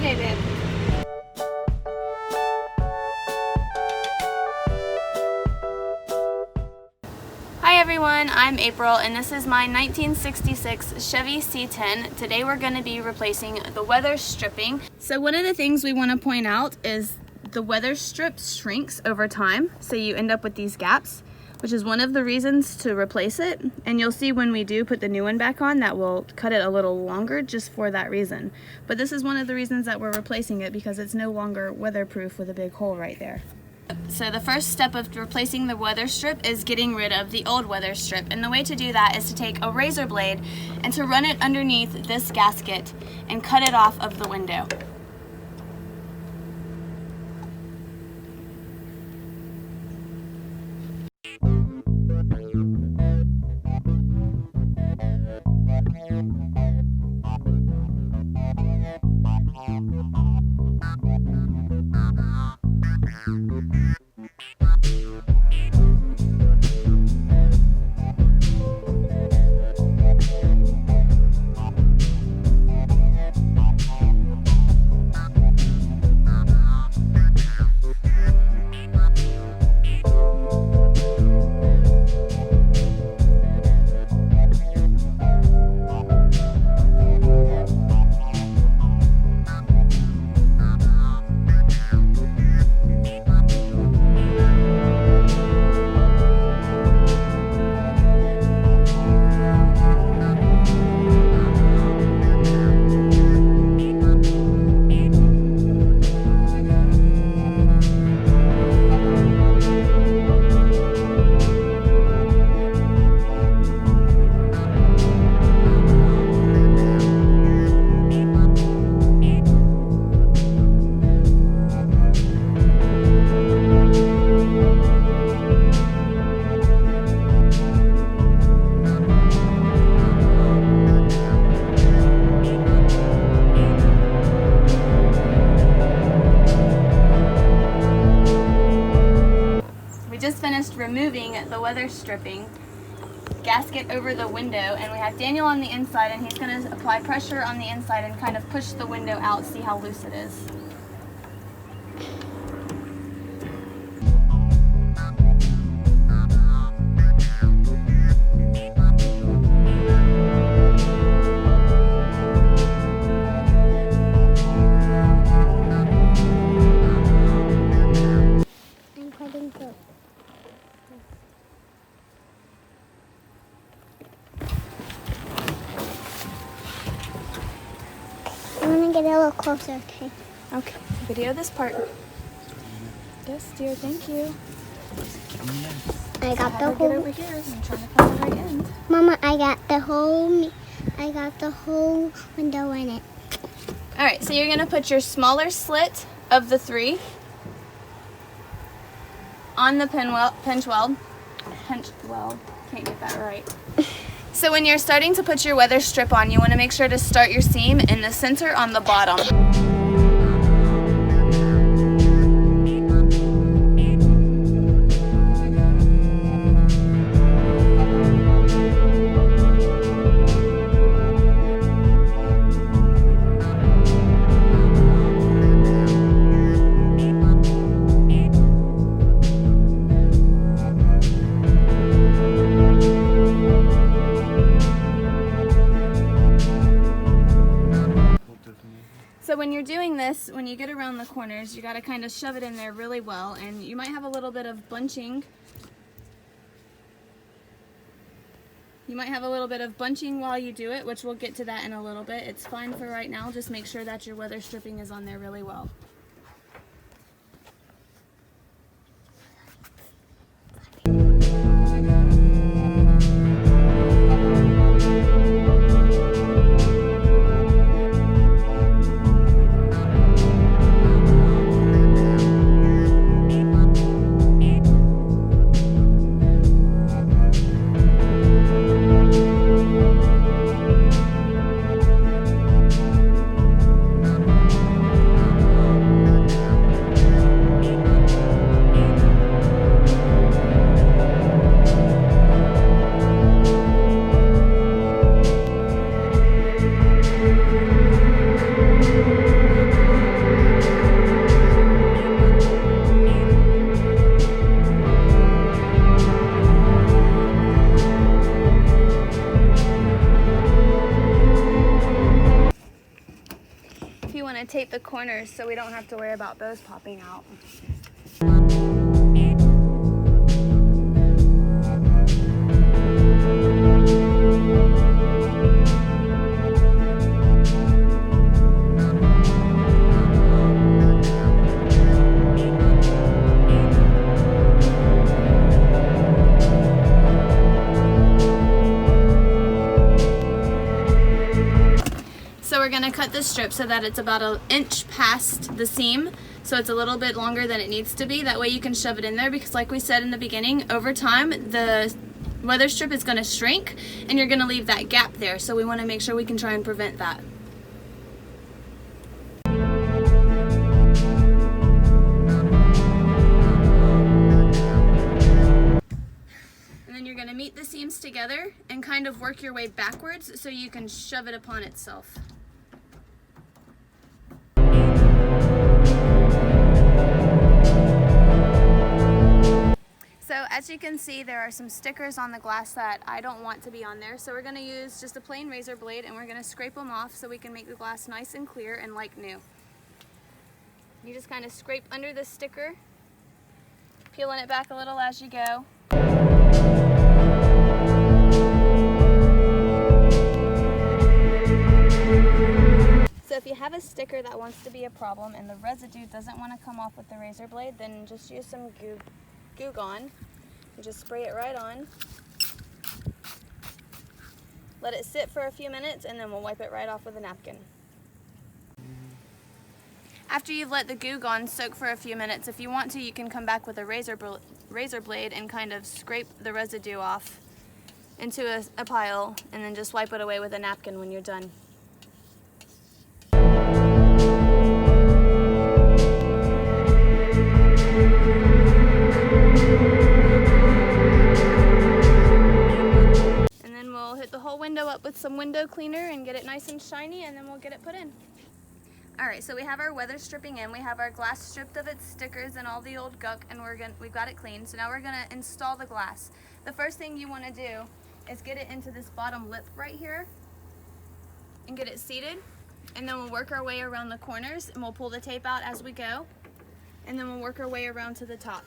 excited. Hi everyone, I'm April and this is my 1966 Chevy C10. Today we're going to be replacing the weather stripping. So one of the things we want to point out is the weather strip shrinks over time, so you end up with these gaps, which is one of the reasons to replace it. And you'll see when we do put the new one back on that we'll cut it a little longer just for that reason. But this is one of the reasons that we're replacing it, because it's no longer weatherproof with a big hole right there. So the first step of replacing the weather strip is getting rid of the old weather strip. And the way to do that is to take a razor blade and to run it underneath this gasket and cut it off of the window. Just finished removing the weather stripping gasket over the window, and we have Daniel on the inside, and he's going to apply pressure on the inside and kind of push the window out, see how loose it is. Get a little closer, okay? Okay, video this part. Yes, dear, thank you. I got the Get whole. over here. I'm trying to cut the right end. Mama, I got the whole window in it. All right, so you're gonna put your smaller slit of the three on the pinch weld. Can't get that right. So when you're starting to put your weather strip on, you want to make sure to start your seam in the center on the bottom. So when you're doing this, when you get around the corners, you got to kind of shove it in there really well, and you might have a little bit of bunching. You might have a little bit of bunching while you do it, which we'll get to that in a little bit. It's fine for right now. Just make sure that your weather stripping is on there really well. want to tape the corners so we don't have to worry about those popping out. So we're gonna cut this strip so that it's about an inch past the seam, so it's a little bit longer than it needs to be. That way you can shove it in there, because like we said in the beginning, over time the weather strip is gonna shrink and you're gonna leave that gap there. So we wanna make sure we can try and prevent that. And then you're gonna meet the seams together and kind of work your way backwards so you can shove it upon itself. So as you can see, there are some stickers on the glass that I don't want to be on there. So we're going to use just a plain razor blade and we're going to scrape them off so we can make the glass nice and clear and like new. You just kind of scrape under the sticker, peeling it back a little as you go. So if you have a sticker that wants to be a problem and the residue doesn't want to come off with the razor blade, then just use some Goo Gone and just spray it right on. Let it sit for a few minutes and then we'll wipe it right off with a napkin. After you've let the Goo Gone soak for a few minutes, if you want to, you can come back with a razor blade and kind of scrape the residue off into a pile and then just wipe it away with a napkin when you're done. Window up with some window cleaner and get it nice and shiny, and then we'll get it put in. Alright, so we have our weather stripping in, we have our glass stripped of its stickers and all the old gunk, and we've got it clean. So now we're going to install the glass. The first thing you want to do is get it into this bottom lip right here and get it seated, and then we'll work our way around the corners and we'll pull the tape out as we go, and then we'll work our way around to the top.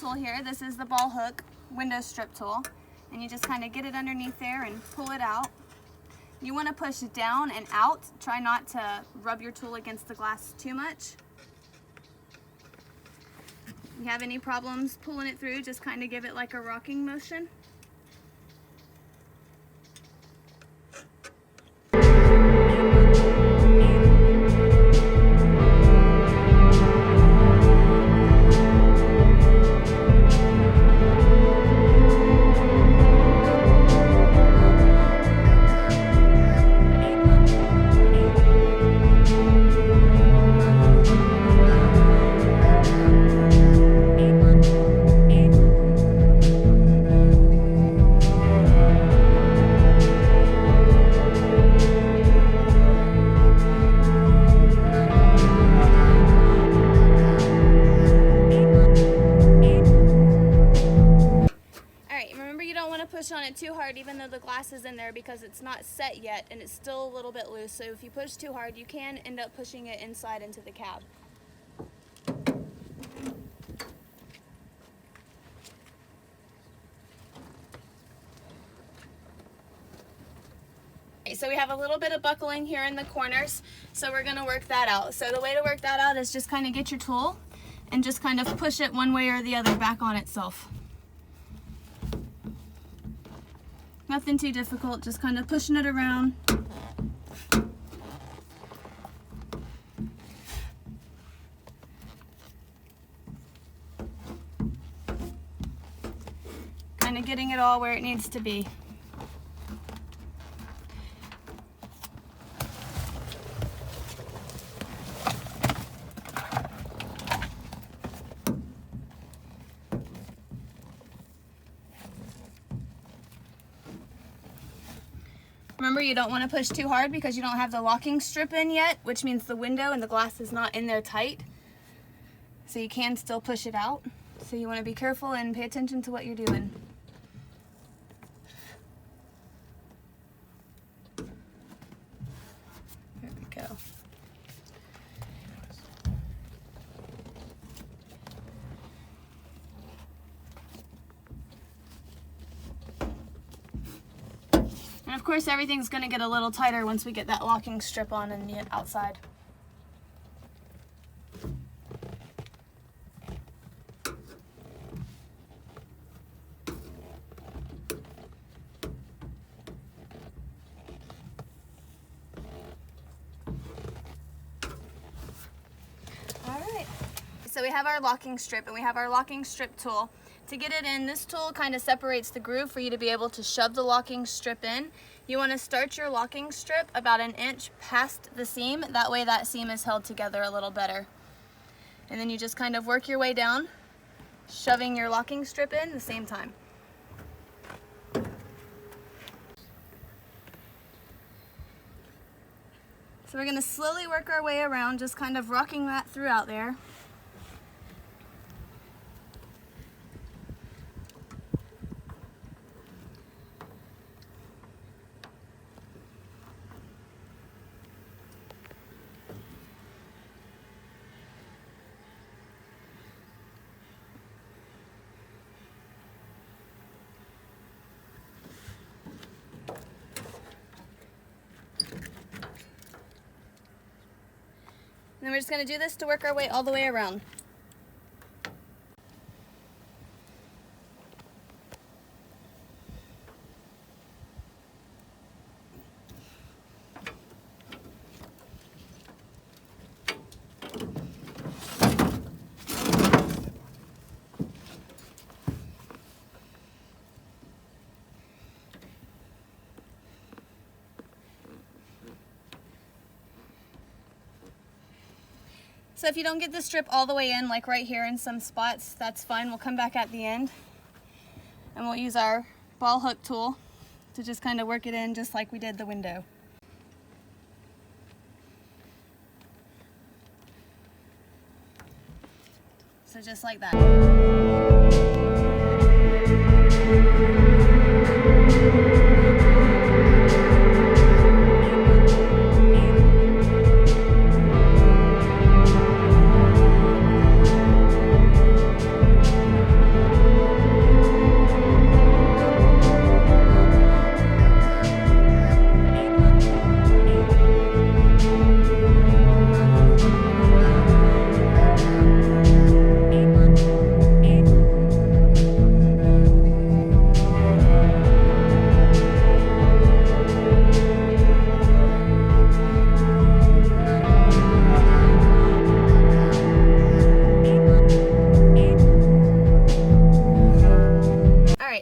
Tool here. This is the ball hook window strip tool, and you just kind of get it underneath there and pull it out. You want to push down and out. Try not to rub your tool against the glass too much. If you have any problems pulling it through, just kind of give it like a rocking motion. Push on it too hard even though the glass is in there, because it's not set yet and it's still a little bit loose. So if you push too hard, you can end up pushing it inside into the cab. So we have a little bit of buckling here in the corners, so we're going to work that out. So the way to work that out is just kind of get your tool and just kind of push it one way or the other back on itself. Nothing too difficult, just kind of pushing it around. Kind of getting it all where it needs to be. Remember, you don't want to push too hard because you don't have the locking strip in yet, which means the window and the glass is not in there tight. So you can still push it out. So you want to be careful and pay attention to what you're doing. There we go. And of course, everything's going to get a little tighter once we get that locking strip on and the outside. So we have our locking strip and we have our locking strip tool. To get it in, this tool kind of separates the groove for you to be able to shove the locking strip in. You want to start your locking strip about 1 inch past the seam. That way that seam is held together a little better. And then you just kind of work your way down, shoving your locking strip in at the same time. So we're going to slowly work our way around, just kind of rocking that throughout there. And we're just going to do this to work our way all the way around. So if you don't get the strip all the way in, like right here in some spots, that's fine. We'll come back at the end and we'll use our ball hook tool to just kind of work it in just like we did the window. So just like that.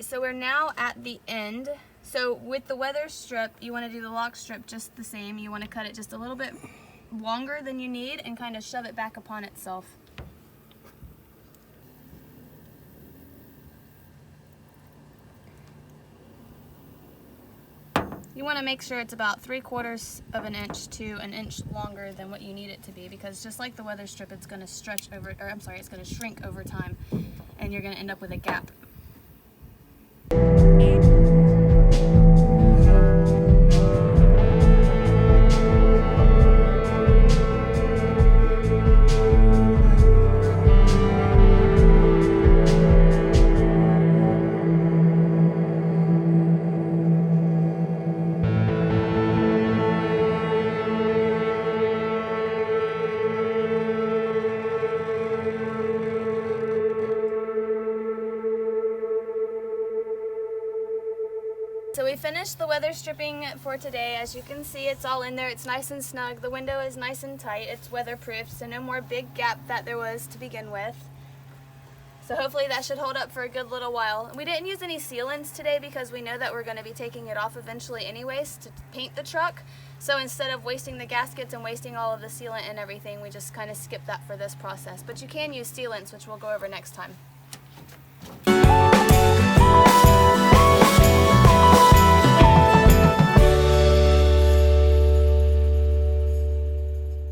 So we're now at the end. So with the weather strip, you want to do the lock strip just the same. You want to cut it just a little bit longer than you need and kind of shove it back upon itself. You want to make sure it's about 3/4 of an inch to 1 inch longer than what you need it to be, because just like the weather strip, it's going to stretch over, or I'm sorry, it's going to shrink over time and you're going to end up with a gap. So we finished the weather stripping for today. As you can see, it's all in there. It's nice and snug. The window is nice and tight. It's weatherproof, so no more big gap that there was to begin with. So hopefully that should hold up for a good little while. We didn't use any sealants today because we know that we're going to be taking it off eventually anyways to paint the truck. So instead of wasting the gaskets and wasting all of the sealant and everything, we just kind of skipped that for this process. But you can use sealants, which we'll go over next time.